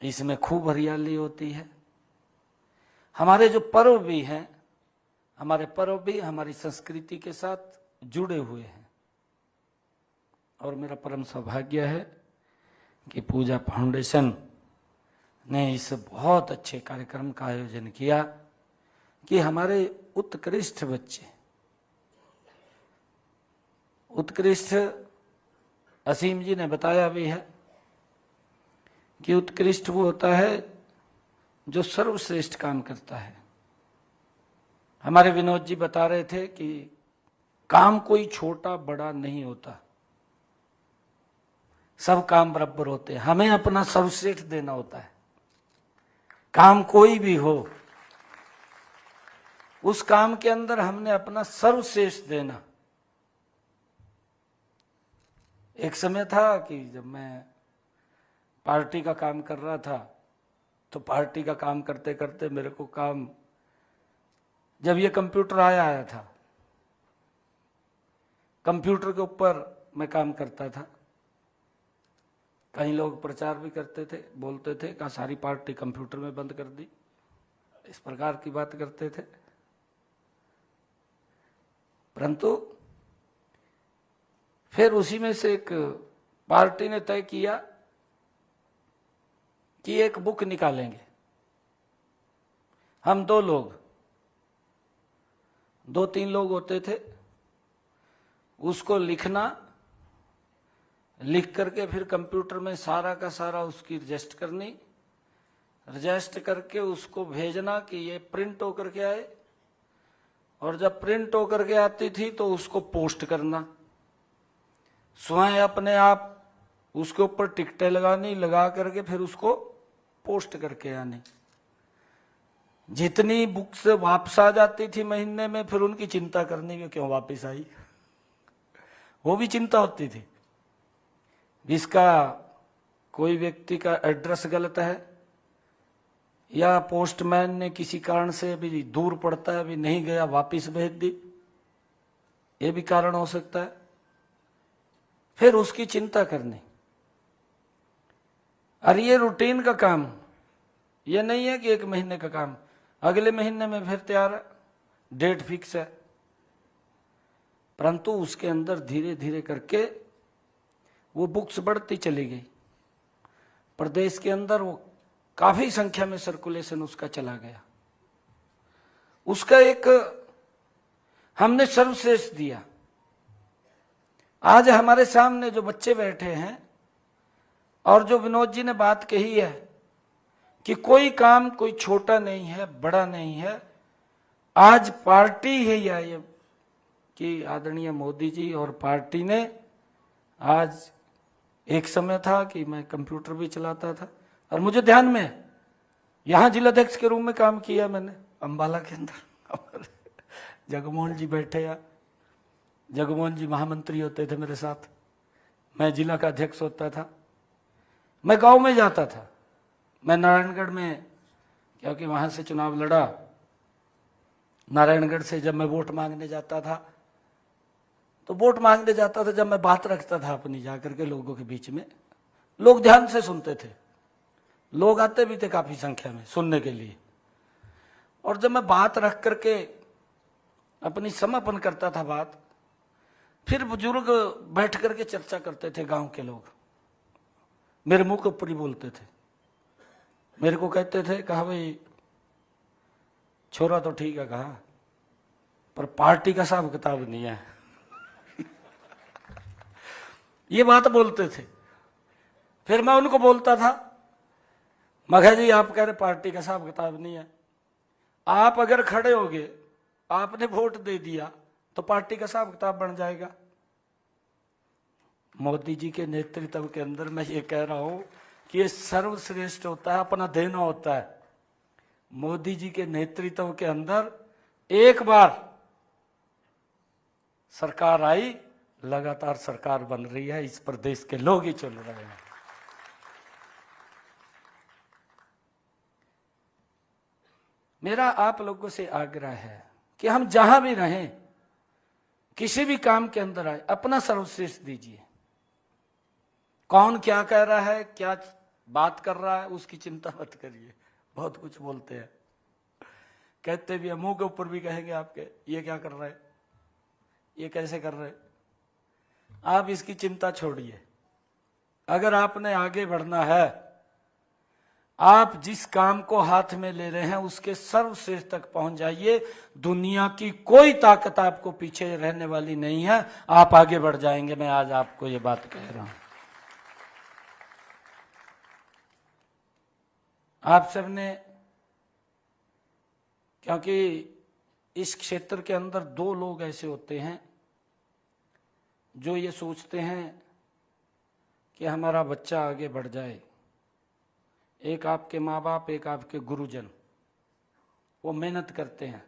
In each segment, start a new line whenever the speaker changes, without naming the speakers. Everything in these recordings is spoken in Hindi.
इसमें खूब हरियाली होती है। हमारे जो पर्व भी हैं, हमारे पर्व भी हमारी संस्कृति के साथ जुड़े हुए हैं। और मेरा परम सौभाग्य है कि पूजा फाउंडेशन ने इस बहुत अच्छे कार्यक्रम का आयोजन किया कि हमारे उत्कृष्ट बच्चे, उत्कृष्ट असीम जी ने बताया भी है कि उत्कृष्ट वो होता है जो सर्वश्रेष्ठ काम करता है। हमारे विनोद जी बता रहे थे कि काम कोई छोटा बड़ा नहीं होता, सब काम बराबर होते हैं। हमें अपना सर्वश्रेष्ठ देना होता है। काम कोई भी हो, उस काम के अंदर हमने अपना सर्वश्रेष्ठ देना। एक समय था कि जब मैं पार्टी का काम कर रहा था, तो पार्टी का काम करते करते मेरे को काम, जब ये कंप्यूटर आया था, कंप्यूटर के ऊपर मैं काम करता था। कई लोग प्रचार भी करते थे, बोलते थे कि सारी पार्टी कंप्यूटर में बंद कर दी, इस प्रकार की बात करते थे। परंतु फिर उसी में से एक पार्टी ने तय किया कि एक बुक निकालेंगे। हम दो लोग, 2-3 लोग होते थे, उसको लिखना, लिख करके फिर कंप्यूटर में सारा का सारा उसकी रजिस्ट करनी, रजिस्ट करके उसको भेजना कि ये प्रिंट होकर के आए। और जब प्रिंट होकर के आती थी तो उसको पोस्ट करना, स्वयं अपने आप उसके ऊपर टिकटें लगानी, लगा करके फिर उसको पोस्ट करके आनी। जितनी बुक्स वापस आ जाती थी महीने में, फिर उनकी चिंता करनी कि क्यों वापस आई, वो भी चिंता होती थी। इसका कोई व्यक्ति का एड्रेस गलत है, या पोस्टमैन ने किसी कारण से अभी दूर पड़ता है, अभी नहीं गया, वापस भेज दी, ये भी कारण हो सकता है। फिर उसकी चिंता करनी। और ये रूटीन का काम, ये नहीं है कि 1 महीने का काम, अगले महीने में फिर तैयार है, डेट फिक्स है। परंतु उसके अंदर धीरे धीरे करके वो बुक्स बढ़ती चली गई। प्रदेश के अंदर वो काफी संख्या में सर्कुलेशन उसका चला गया। उसका एक हमने सर्वश्रेष्ठ दिया। आज हमारे सामने जो बच्चे बैठे हैं और जो विनोद जी ने बात कही है कि कोई काम कोई छोटा नहीं है, बड़ा नहीं है। आज पार्टी है या ये कि आदरणीय मोदी जी और पार्टी ने, आज एक समय था कि मैं कंप्यूटर भी चलाता था और मुझे ध्यान में, यहाँ जिलाध्यक्ष के रूप में काम किया मैंने अंबाला के अंदर। जगमोहन जी बैठे हैं, जगमोहन जी महामंत्री होते थे मेरे साथ, मैं जिला का अध्यक्ष होता था। मैं गांव में जाता था, मैं नारायणगढ़ में, क्योंकि वहां से चुनाव लड़ा, नारायणगढ़ से जब मैं वोट मांगने जाता था, तो वोट मांगने जाता था, जब मैं बात रखता था अपनी जाकर के लोगों के बीच में, लोग ध्यान से सुनते थे, लोग आते भी थे काफी संख्या में सुनने के लिए। और जब मैं बात रख करके अपनी समापन करता था बात, फिर बुजुर्ग बैठ करके चर्चा करते थे, गांव के लोग मेरे मुंह के ऊपर ही बोलते थे। मेरे को कहते थे, कहा भाई छोरा तो ठीक है, कहा पर पार्टी का हिसाब किताब नहीं है। ये बात बोलते थे। फिर मैं उनको बोलता था, मघा जी आप कह रहे पार्टी का हिसाब किताब नहीं है, आप अगर खड़े होगे, आपने वोट दे दिया तो पार्टी का हिसाब किताब बन जाएगा। मोदी जी के नेतृत्व के अंदर मैं ये कह रहा हूं कि ये सर्वश्रेष्ठ होता है, अपना देना होता है। मोदी जी के नेतृत्व के अंदर एक बार सरकार आई, लगातार सरकार बन रही है, इस प्रदेश के लोग ही चल रहे हैं। मेरा आप लोगों से आग्रह है कि हम जहां भी रहें, किसी भी काम के अंदर आए, अपना सर्वश्रेष्ठ दीजिए। कौन क्या कह रहा है, क्या बात कर रहा है उसकी चिंता मत करिए, बहुत कुछ बोलते हैं, कहते भी मुंह के ऊपर भी कहेंगे आपके, ये क्या कर रहा है, ये कैसे कर रहे, आप इसकी चिंता छोड़िए। अगर आपने आगे बढ़ना है, आप जिस काम को हाथ में ले रहे हैं उसके सर्वश्रेष्ठ तक पहुंच जाइए। दुनिया की कोई ताकत आपको पीछे रहने वाली नहीं है, आप आगे बढ़ जाएंगे। मैं आज आपको ये बात कह रहा हूं। आप सबने, क्योंकि इस क्षेत्र के अंदर दो लोग ऐसे होते हैं जो ये सोचते हैं कि हमारा बच्चा आगे बढ़ जाए। एक आपके माँ बाप, एक आपके गुरुजन, वो मेहनत करते हैं।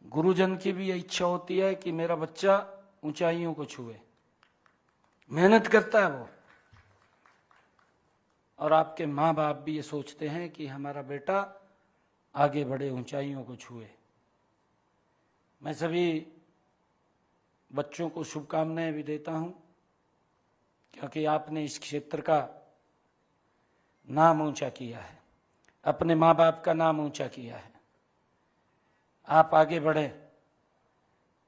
गुरुजन की भी इच्छा होती है कि मेरा बच्चा ऊंचाइयों को छुए, मेहनत करता है वो। और आपके माँ बाप भी ये सोचते हैं कि हमारा बेटा आगे बढ़े, ऊंचाइयों को छुए। मैं सभी बच्चों को शुभकामनाएं भी देता हूं, क्योंकि आपने इस क्षेत्र का नाम ऊंचा किया है, अपने माँ बाप का नाम ऊंचा किया है। आप आगे बढ़े,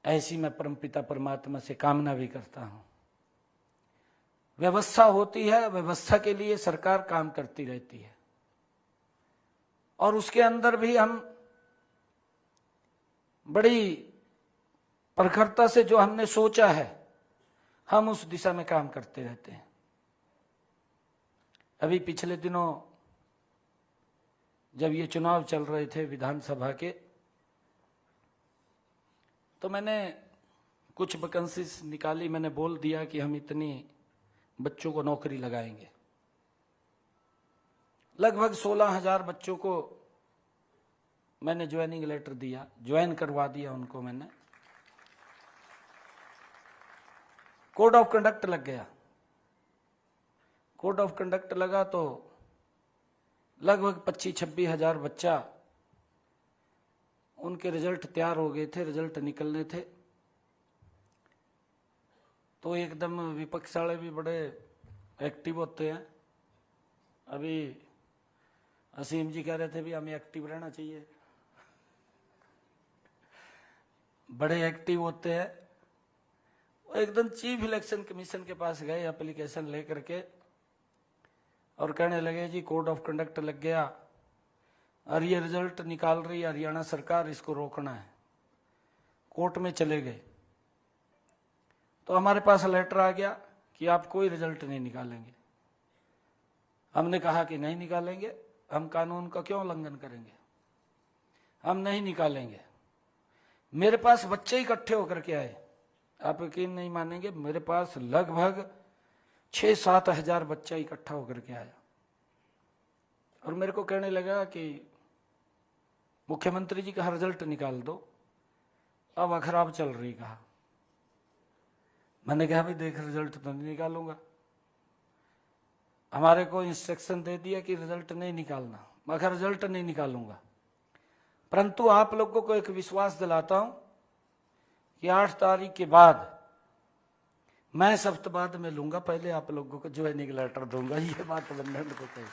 ऐसी मैं परमपिता परमात्मा से कामना भी करता हूं। व्यवस्था होती है, व्यवस्था के लिए सरकार काम करती रहती है, और उसके अंदर भी हम बड़ी प्रखरता से जो हमने सोचा है, हम उस दिशा में काम करते रहते हैं। अभी पिछले दिनों जब ये चुनाव चल रहे थे विधानसभा के, तो मैंने कुछ वैकेंसीज निकाली। मैंने बोल दिया कि हम इतनी बच्चों को नौकरी लगाएंगे। लगभग 16,000 बच्चों को मैंने ज्वाइनिंग लेटर दिया, ज्वाइन करवा दिया उनको मैंने। कोड ऑफ कंडक्ट लग गया। कोड ऑफ कंडक्ट लगा तो लगभग 25-26 हजार बच्चा, उनके रिजल्ट तैयार हो गए थे, रिजल्ट निकलने थे। तो एकदम विपक्ष वाले भी बड़े एक्टिव होते हैं। अभी असीम जी कह रहे थे भी हमें एक्टिव रहना चाहिए, बड़े एक्टिव होते हैं। वो एकदम चीफ इलेक्शन कमीशन के पास गए एप्लीकेशन लेकर के, और कहने लगे जी कोड ऑफ कंडक्ट लग गया और ये रिजल्ट निकाल रही है हरियाणा सरकार, इसको रोकना है। कोर्ट में चले गए तो हमारे पास लेटर आ गया कि आप कोई रिजल्ट नहीं निकालेंगे। हमने कहा कि नहीं निकालेंगे, हम कानून का क्यों उल्लंघन करेंगे, हम नहीं निकालेंगे। मेरे पास बच्चे इकट्ठे होकर के आए, आप यकीन नहीं मानेंगे, मेरे पास लगभग 6-7 हजार बच्चा इकट्ठा होकर के आया और मेरे को कहने लगा कि मुख्यमंत्री जी का रिजल्ट निकाल दो, अब खराब चल रही। कहा, मैंने कहा भाई देख रिजल्ट तो नहीं निकालूंगा, हमारे को इंस्ट्रक्शन दे दिया कि रिजल्ट नहीं निकालना, मगर रिजल्ट नहीं निकालूंगा। परंतु आप लोगों को एक विश्वास दिलाता हूं कि 8 तारीख के बाद मैं सप्ताहबाद में लूंगा, पहले आप लोगों को ज्वाइनिंग लेटर दूंगा। ये बात बंधन को कही,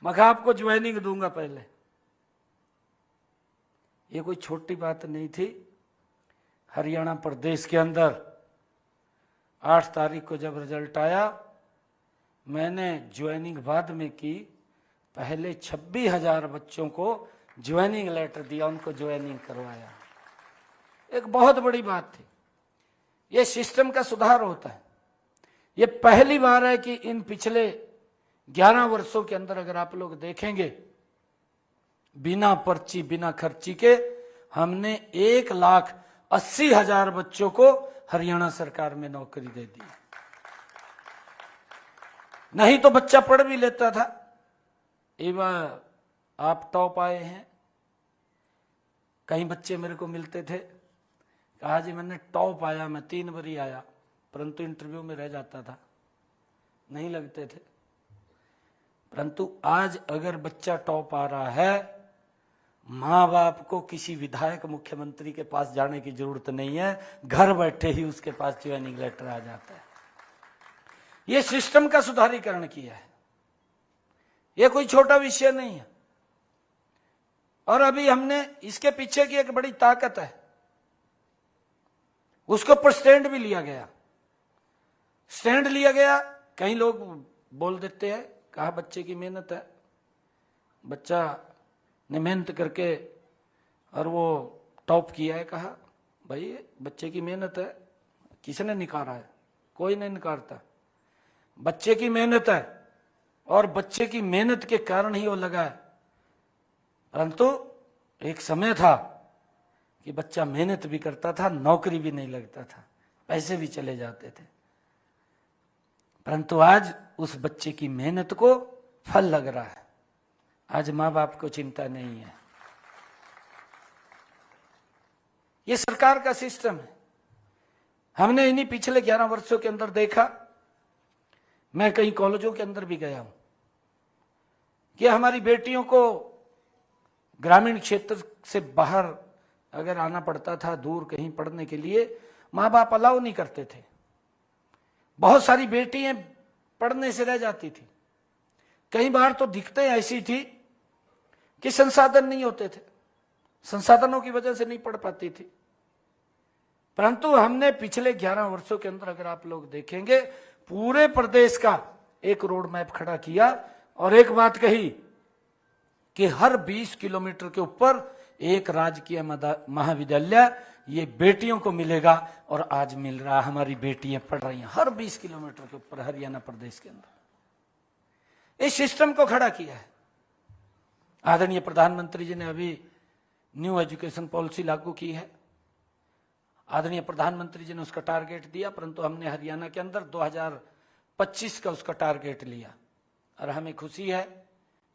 मैं आपको ज्वाइनिंग दूंगा पहले। ये कोई छोटी बात नहीं थी। हरियाणा प्रदेश के अंदर 8 तारीख को जब रिजल्ट आया, मैंने ज्वाइनिंग बाद में की, पहले 26,000 बच्चों को ज्वाइनिंग लेटर दिया, उनको ज्वाइनिंग करवाया। एक बहुत बड़ी बात थी। ये सिस्टम का सुधार होता है। ये पहली बार है कि इन पिछले 11 वर्षों के अंदर अगर आप लोग देखेंगे, बिना पर्ची बिना खर्ची के हमने 1,80,000 बच्चों को हरियाणा सरकार में नौकरी दे दी। नहीं तो बच्चा पढ़ भी लेता था। एवं आप टॉप आए हैं, कई बच्चे मेरे को मिलते थे, कहा जी मैंने टॉप आया, मैं 3 बार ही आया, परंतु इंटरव्यू में रह जाता था, नहीं लगते थे। परंतु आज अगर बच्चा टॉप आ रहा है, माँ बाप को किसी विधायक मुख्यमंत्री के पास जाने की जरूरत नहीं है, घर बैठे ही उसके पास ज्वाइनिंग लेटर आ जाता है। ये सिस्टम का सुधारीकरण किया है, ये कोई छोटा विषय नहीं है। और अभी हमने इसके पीछे की एक बड़ी ताकत है, उसको पर स्टैंड भी लिया गया, स्टैंड लिया गया। कई लोग बोल देते हैं, कहा बच्चे की मेहनत है, बच्चा ने मेहनत करके और वो टॉप किया है। कहा भाई बच्चे की मेहनत है, किसने निकाला है? कोई नहीं निकारता। बच्चे की मेहनत है और बच्चे की मेहनत के कारण ही वो लगा है। परंतु एक समय था कि बच्चा मेहनत भी करता था, नौकरी भी नहीं लगता था, पैसे भी चले जाते थे, परंतु आज उस बच्चे की मेहनत को फल लग रहा है। आज माँ बाप को चिंता नहीं है। ये सरकार का सिस्टम है। हमने इन्हीं पिछले 11 वर्षों के अंदर देखा, मैं कई कॉलेजों के अंदर भी गया हूं, कि हमारी बेटियों को ग्रामीण क्षेत्र से बाहर अगर आना पड़ता था दूर कहीं पढ़ने के लिए, माँ बाप अलाउ नहीं करते थे। बहुत सारी बेटियां पढ़ने से रह जाती थी। कई बार तो दिक्कतें ऐसी थी कि संसाधन नहीं होते थे, संसाधनों की वजह से नहीं पढ़ पाती थी। परंतु हमने पिछले 11 वर्षों के अंदर अगर आप लोग देखेंगे, पूरे प्रदेश का एक रोड मैप खड़ा किया और एक बात कही कि हर 20 किलोमीटर के ऊपर एक राजकीय महाविद्यालय ये बेटियों को मिलेगा। और आज मिल रहा, हमारी बेटियां पढ़ रही हैं हर 20 किलोमीटर के ऊपर हरियाणा प्रदेश के अंदर। इस सिस्टम को खड़ा किया है। आदरणीय प्रधानमंत्री जी ने अभी न्यू एजुकेशन पॉलिसी लागू की है। आदरणीय प्रधानमंत्री जी ने उसका टारगेट दिया, परंतु हमने हरियाणा के अंदर 2025 का उसका टारगेट लिया और हमें खुशी है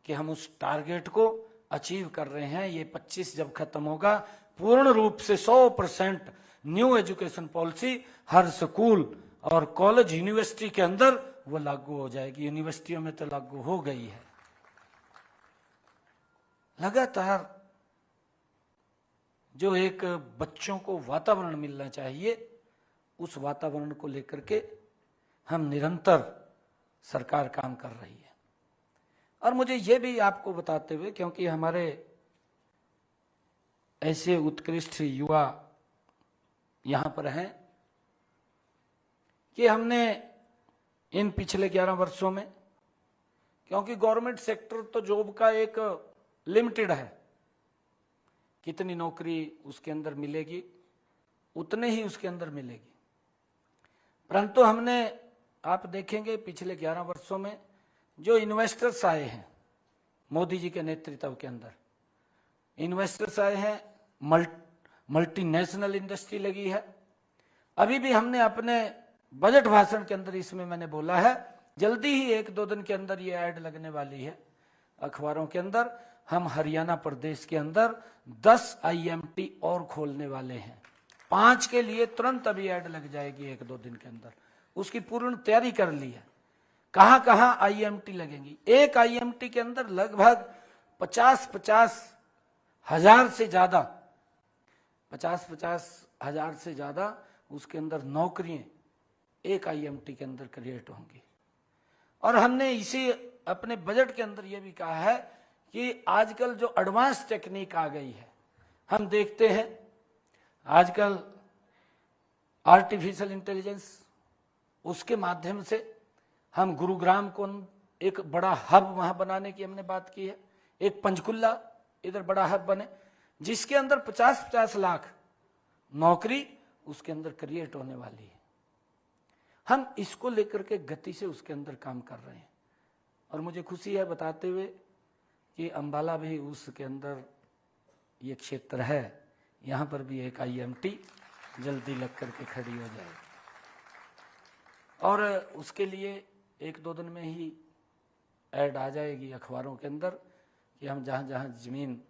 कि हम उस टारगेट को अचीव कर रहे हैं। ये 25 जब खत्म होगा, पूर्ण रूप से 100% न्यू एजुकेशन पॉलिसी हर स्कूल और कॉलेज यूनिवर्सिटी के अंदर वो लागू हो जाएगी। यूनिवर्सिटियों में तो लागू हो गई है। लगातार जो एक बच्चों को वातावरण मिलना चाहिए, उस वातावरण को लेकर के हम निरंतर सरकार काम कर रही है। और मुझे ये भी आपको बताते हुए, क्योंकि हमारे ऐसे उत्कृष्ट युवा यहां पर हैं, कि हमने इन पिछले 11 वर्षों में, क्योंकि गवर्नमेंट सेक्टर तो जॉब का एक लिमिटेड है, कितनी नौकरी उसके अंदर मिलेगी उतने ही उसके अंदर मिलेगी। परंतु हमने, आप देखेंगे पिछले 11 वर्षों में जो इन्वेस्टर्स आए हैं मोदी जी के नेतृत्व के अंदर, इन्वेस्टर्स आए हैं, मल्टीनेशनल इंडस्ट्री लगी है। अभी भी हमने अपने बजट भाषण के अंदर इसमें मैंने बोला है, जल्दी ही 1-2 दिन के अंदर ये ऐड लगने वाली है अखबारों के अंदर। हम हरियाणा प्रदेश के अंदर 10 IMT और खोलने वाले हैं। 5 के लिए तुरंत अभी ऐड लग जाएगी 1-2 दिन के अंदर, उसकी पूर्ण तैयारी कर ली है। कहां कहां IMT लगेंगी? एक IMT के अंदर लगभग 50-50 हजार से ज्यादा, 50-50 हजार से ज्यादा उसके अंदर नौकरियां एक IMT के अंदर क्रिएट होंगी। और हमने इसी अपने बजट के अंदर यह भी कहा है कि आजकल जो एडवांस टेक्निक आ गई है, हम देखते हैं आजकल आर्टिफिशियल इंटेलिजेंस, उसके माध्यम से हम गुरुग्राम को एक बड़ा हब वहां बनाने की हमने बात की है। एक पंचकुला इधर बड़ा हब बने, जिसके अंदर 50-50 लाख नौकरी उसके अंदर क्रिएट होने वाली है। हम इसको लेकर के गति से उसके अंदर काम कर रहे हैं। और मुझे खुशी है बताते हुए कि अंबाला भी उसके अंदर ये क्षेत्र है, यहाँ पर भी एक IMT जल्दी लग करके खड़ी हो जाएगी। और उसके लिए 1-2 दिन में ही ऐड आ जाएगी अखबारों के अंदर कि हम जहाँ जहाँ ज़मीन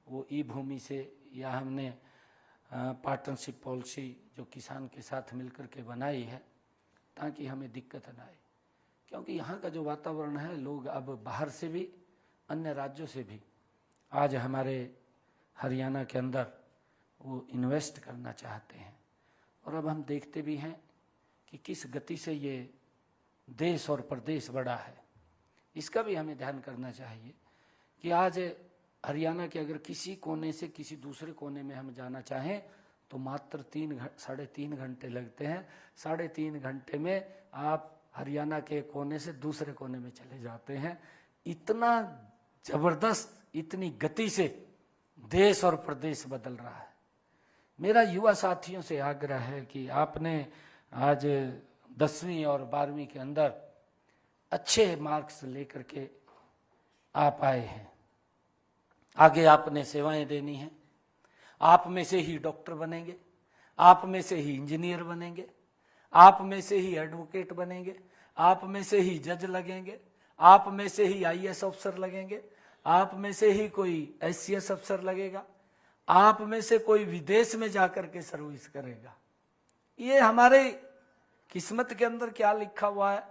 वो ई-भूमि से, या हमने पार्टनरशिप पॉलिसी जो किसान के साथ मिलकर के बनाई है, ताकि हमें दिक्कत न आए। क्योंकि यहाँ का जो वातावरण है, लोग अब बाहर से भी, अन्य राज्यों से भी आज हमारे हरियाणा के अंदर वो इन्वेस्ट करना चाहते हैं। और अब हम देखते भी हैं कि किस गति से ये देश और प्रदेश बड़ा है। इसका भी हमें ध्यान करना चाहिए कि आज हरियाणा के अगर किसी कोने से किसी दूसरे कोने में हम जाना चाहें तो मात्र 3-3.5 घंटे लगते हैं। 3.5 घंटे में आप हरियाणा के कोने से दूसरे कोने में चले जाते हैं। इतना जबरदस्त, इतनी गति से देश और प्रदेश बदल रहा है। मेरा युवा साथियों से आग्रह है कि आपने आज 10वीं और 12वीं के अंदर अच्छे मार्क्स लेकर के आप आए हैं। आगे आपने सेवाएं देनी है। आप में से ही डॉक्टर बनेंगे, आप में से ही इंजीनियर बनेंगे, आप में से ही एडवोकेट बनेंगे, आप में से ही जज लगेंगे, आप में से ही आईएएस अफसर लगेंगे, आप में से ही कोई एससीएस अफसर लगेगा, आप में से कोई विदेश में जाकर के सर्विस करेगा। ये हमारे किस्मत के अंदर क्या लिखा हुआ है,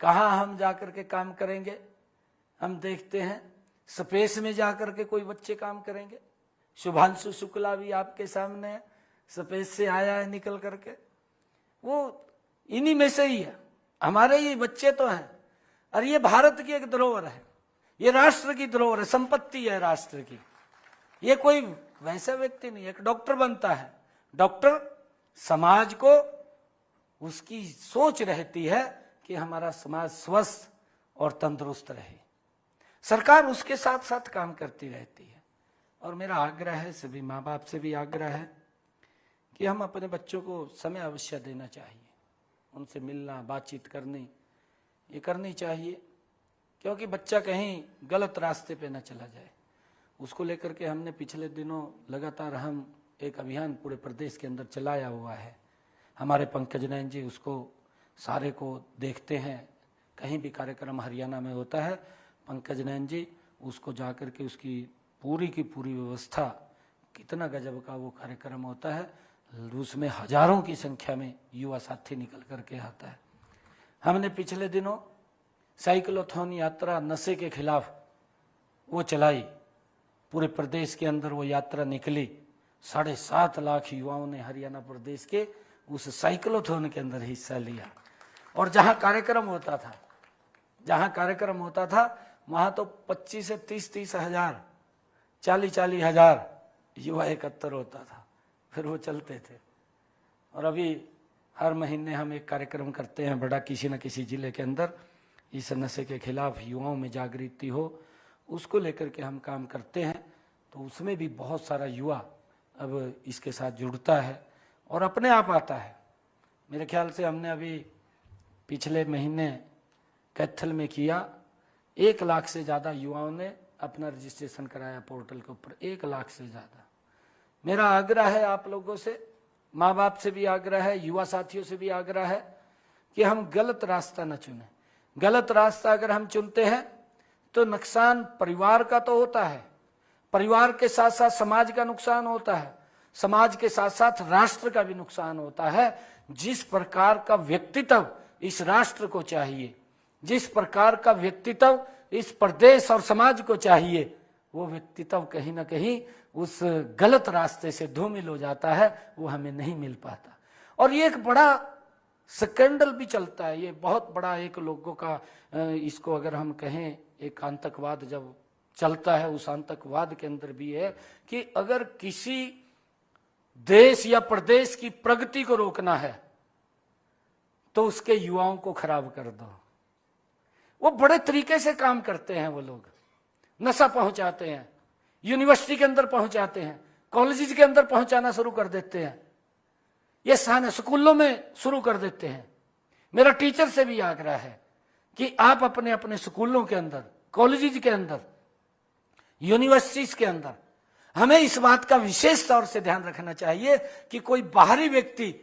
कहाँ हम जाकर के काम करेंगे। हम देखते हैं स्पेस में जाकर के कोई बच्चे काम करेंगे। शुभांशु शुक्ला भी आपके सामने है, स्पेस से आया है निकल करके, वो इन्हीं में से ही है। हमारे ये बच्चे तो हैं। और ये भारत की एक धरोहर है, ये राष्ट्र की धरोहर है, संपत्ति है राष्ट्र की। ये कोई वैसा व्यक्ति नहीं। एक डॉक्टर बनता है, डॉक्टर समाज को उसकी सोच रहती है कि हमारा समाज स्वस्थ और तंदुरुस्त रहे। सरकार उसके साथ साथ काम करती रहती है। और मेरा आग्रह है, सभी माँ बाप से भी आग्रह है कि हम अपने बच्चों को समय अवश्य देना चाहिए। उनसे मिलना, बातचीत करनी, ये करनी चाहिए, क्योंकि बच्चा कहीं गलत रास्ते पे न चला जाए। उसको लेकर के हमने पिछले दिनों लगातार हम एक अभियान पूरे प्रदेश के अंदर चलाया हुआ है। हमारे पंकज नैन जी उसको सारे को देखते हैं। कहीं भी कार्यक्रम हरियाणा में होता है, पंकज नैन जी उसको जाकर के उसकी पूरी की पूरी व्यवस्था, कितना गजब का वो कार्यक्रम होता है। उसमें हजारों की संख्या में युवा साथी निकल करके आता है। हमने पिछले दिनों साइक्लोथॉन यात्रा नशे के खिलाफ वो चलाई, पूरे प्रदेश के अंदर वो यात्रा निकली। 7.5 लाख युवाओं ने हरियाणा प्रदेश के उस साइक्लोथॉन के अंदर हिस्सा लिया। और जहां कार्यक्रम होता था वहां तो 25 से 30 हजार, 40 हजार युवा एकत्र होता था, फिर वो चलते थे। और अभी हर महीने हम एक कार्यक्रम करते हैं बड़ा, किसी न किसी जिले के अंदर इस नशे के खिलाफ युवाओं में जागृति हो, उसको लेकर के हम काम करते हैं। तो उसमें भी बहुत सारा युवा अब इसके साथ जुड़ता है और अपने आप आता है। मेरे ख्याल से हमने अभी पिछले महीने कैथल में किया, 1 लाख से ज़्यादा युवाओं ने अपना रजिस्ट्रेशन कराया पोर्टल के ऊपर, 1 लाख से ज़्यादा। मेरा आग्रह है आप लोगों से, माँ बाप से भी आग्रह है, युवा साथियों से भी आग्रह है कि हम गलत रास्ता न चुनें। गलत रास्ता अगर हम चुनते हैं तो नुकसान परिवार का तो होता है, परिवार के साथ साथ समाज का नुकसान होता है, समाज के साथ साथ राष्ट्र का भी नुकसान होता है। जिस प्रकार का व्यक्तित्व इस राष्ट्र को चाहिए, जिस प्रकार का व्यक्तित्व इस प्रदेश और समाज को चाहिए, वो व्यक्तित्व कहीं ना कहीं उस गलत रास्ते से धूमिल हो जाता है, वो हमें नहीं मिल पाता। और ये एक बड़ा स्कैंडल भी चलता है, ये बहुत बड़ा एक लोगों का, इसको अगर हम कहें एक आतंकवाद जब चलता है, उस आतंकवाद के अंदर भी है कि अगर किसी देश या प्रदेश की प्रगति को रोकना है तो उसके युवाओं को खराब कर दो। वो बड़े तरीके से काम करते हैं, वो लोग नशा पहुंचाते हैं, यूनिवर्सिटी के अंदर पहुंचाते हैं, कॉलेज के अंदर पहुंचाना शुरू कर देते हैं, ये स्कूलों में शुरू कर देते हैं। मेरा टीचर से भी आग्रह है कि आप अपने अपने स्कूलों के अंदर, कॉलेज के अंदर, यूनिवर्सिटीज के अंदर हमें इस बात का विशेष तौर से ध्यान रखना चाहिए कि कोई बाहरी व्यक्ति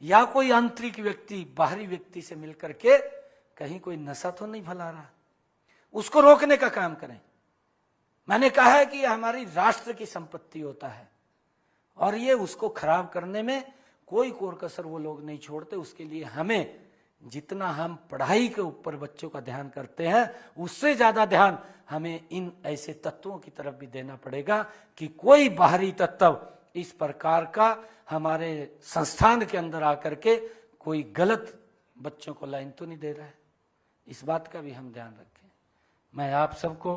या कोई आंतरिक व्यक्ति बाहरी व्यक्ति से मिलकर के कहीं कोई नशा तो नहीं फैला रहा, उसको रोकने का काम करें। मैंने कहा है कि यह हमारी राष्ट्र की संपत्ति होता है और ये उसको खराब करने में कोई कोर कसर वो लोग नहीं छोड़ते। उसके लिए हमें जितना हम पढ़ाई के ऊपर बच्चों का ध्यान करते हैं, उससे ज्यादा ध्यान हमें इन ऐसे तत्वों की तरफ भी देना पड़ेगा कि कोई बाहरी तत्व इस प्रकार का हमारे संस्थान के अंदर आकर के कोई गलत बच्चों को लाइन तो नहीं दे रहा है। इस बात का भी हम ध्यान रखें। मैं आप सबको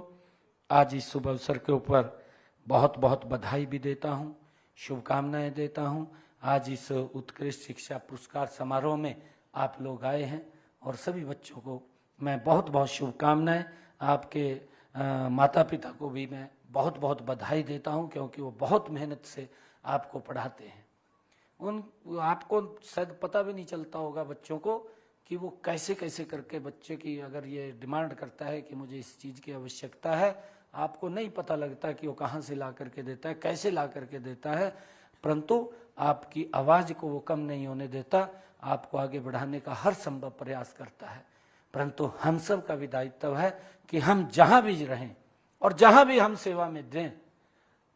आज इस शुभ अवसर के ऊपर बहुत बहुत बधाई भी देता हूं, शुभकामनाएं देता हूं। आज इस उत्कृष्ट शिक्षा पुरस्कार समारोह में आप लोग आए हैं और सभी बच्चों को मैं बहुत बहुत शुभकामनाएं। आपके माता पिता को भी मैं बहुत बहुत बधाई देता हूं, क्योंकि वो बहुत मेहनत से आपको पढ़ाते हैं। आपको शायद पता भी नहीं चलता होगा बच्चों को कि वो कैसे कैसे करके, बच्चे की अगर ये डिमांड करता है कि मुझे इस चीज़ की आवश्यकता है, आपको नहीं पता लगता कि वो कहाँ से ला करके देता है, कैसे ला करके देता है, परंतु आपकी आवाज़ को वो कम नहीं होने देता, आपको आगे बढ़ाने का हर संभव प्रयास करता है। परंतु हम सब का भी दायित्व है कि हम जहाँ भी रहें और जहाँ भी हम सेवा में दें,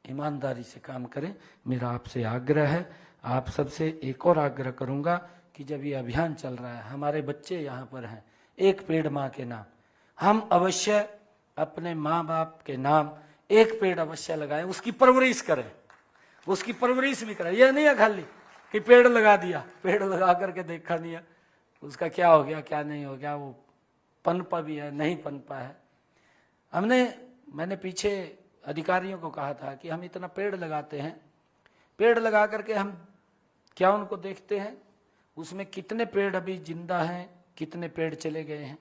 ईमानदारी से काम करें। मेरा आपसे आग्रह है। आप सबसे एक और आग्रह करूंगा कि जब ये अभियान चल रहा है, हमारे बच्चे यहाँ पर हैं, एक पेड़ माँ के नाम, हम अवश्य अपने माँ बाप के नाम एक पेड़ अवश्य लगाएं, उसकी परवरिश करें, उसकी परवरिश भी करें। यह नहीं है खाली कि पेड़ लगा दिया, पेड़ लगा करके देखा नहीं है उसका क्या हो गया क्या नहीं हो गया, वो पनपा भी है नहीं पनपा है। मैंने पीछे अधिकारियों को कहा था कि हम इतना पेड़ लगाते हैं, पेड़ लगा करके हम क्या उनको देखते हैं, उसमें कितने पेड़ अभी जिंदा हैं, कितने पेड़ चले गए हैं।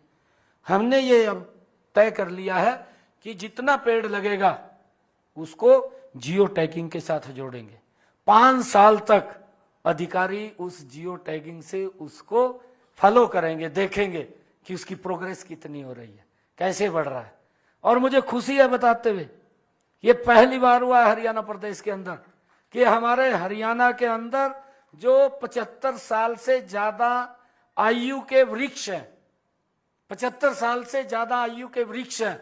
हमने ये अब तय कर लिया है कि जितना पेड़ लगेगा उसको जियो टैगिंग के साथ जोड़ेंगे। 5 साल तक अधिकारी उस जियो टैगिंग से उसको फॉलो करेंगे, देखेंगे कि उसकी प्रोग्रेस कितनी हो रही है, कैसे बढ़ रहा है। और मुझे खुशी है बताते हुए, ये पहली बार हुआ है हरियाणा प्रदेश के अंदर कि हमारे हरियाणा के अंदर जो 75 साल से ज्यादा आयु के वृक्ष हैं, 75 साल से ज्यादा आयु के वृक्ष हैं,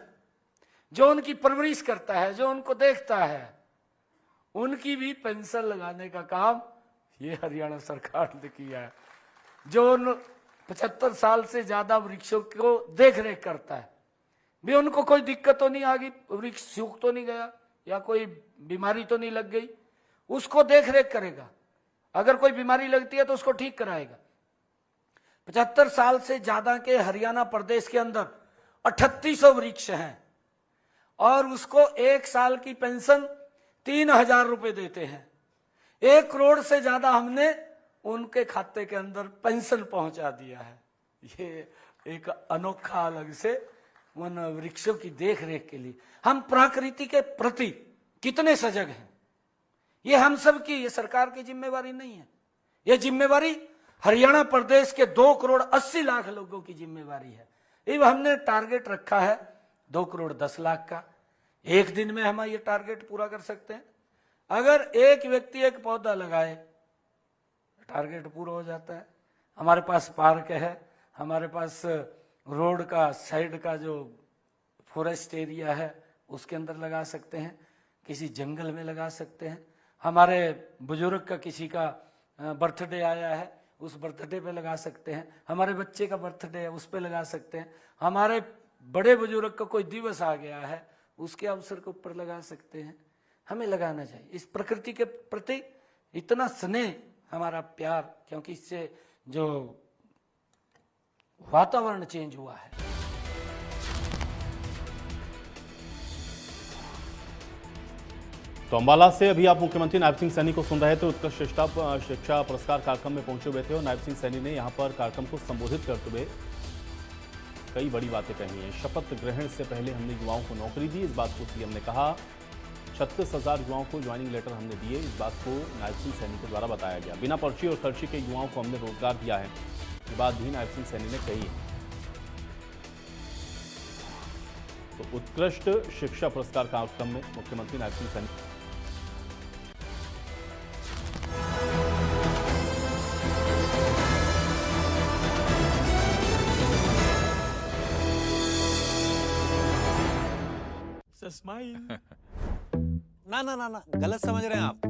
जो उनकी परवरिश करता है, जो उनको देखता है, उनकी भी पेंशन लगाने का काम ये हरियाणा सरकार ने किया है। जो उन 75 साल से ज्यादा वृक्षों को देख रेख करता है, भी उनको कोई दिक्कत तो नहीं आ गई, वृक्ष सूख तो नहीं गया या कोई बीमारी तो नहीं लग गई, उसको देख रेख करेगा। अगर कोई बीमारी लगती है तो उसको ठीक कराएगा। 75 साल से ज्यादा के हरियाणा प्रदेश के अंदर 3800 वृक्ष हैं और उसको 1 साल की पेंशन 3000 रुपए देते हैं। 1 करोड़ से ज्यादा हमने उनके खाते के अंदर पेंशन पहुंचा दिया है। ये एक अनोखा अलग से वन वृक्षों की देख रेख के लिए हम प्रकृति के प्रति कितने सजग हैं, ये हम सब की, ये सरकार की जिम्मेवारी नहीं है, ये जिम्मेवारी हरियाणा प्रदेश के 2 करोड़ 80 लाख लोगों की जिम्मेवारी है। ये हमने टारगेट रखा है 2 करोड़ 10 लाख का। एक दिन में हम ये टारगेट पूरा कर सकते हैं। अगर एक व्यक्ति एक पौधा लगाए, टारगेट पूरा हो जाता है। हमारे पास पार्क है, हमारे पास रोड का साइड का जो फॉरेस्ट एरिया है उसके अंदर लगा सकते हैं, किसी जंगल में लगा सकते हैं। हमारे बुजुर्ग का किसी का बर्थडे आया है, उस बर्थडे पे लगा सकते हैं। हमारे बच्चे का बर्थडे है, उस पे लगा सकते हैं। हमारे बड़े बुजुर्ग का कोई दिवस आ गया है, उसके अवसर के ऊपर लगा सकते हैं। हमें लगाना चाहिए। इस प्रकृति के प्रति इतना स्नेह, हमारा प्यार, क्योंकि इससे जो वातावरण चेंज हुआ है।
तो अंबाला से अभी आप मुख्यमंत्री नायब सिंह सैनी को सुन रहे थे। उत्कृष्ट शिक्षा पुरस्कार कार्यक्रम में पहुंचे हुए थे और नायब सिंह सैनी ने यहां पर कार्यक्रम को संबोधित करते हुए कई बड़ी बातें कही हैं। शपथ ग्रहण से पहले हमने युवाओं को नौकरी दी, इस बात को सीएम ने कहा। 36,000 युवाओं को ज्वाइनिंग लेटर हमने दिए, इस बात को नायब सिंह सैनी के द्वारा बताया गया। बिना पर्ची और खर्ची के युवाओं को हमने रोजगार दिया है, ये बात भी नायब सिंह सैनी ने कही है। तो उत्कृष्ट शिक्षा पुरस्कार कार्यक्रम में मुख्यमंत्री नायब सिंह सैनी
स्माइल। ना ना ना ना, गलत समझ रहे हैं आप।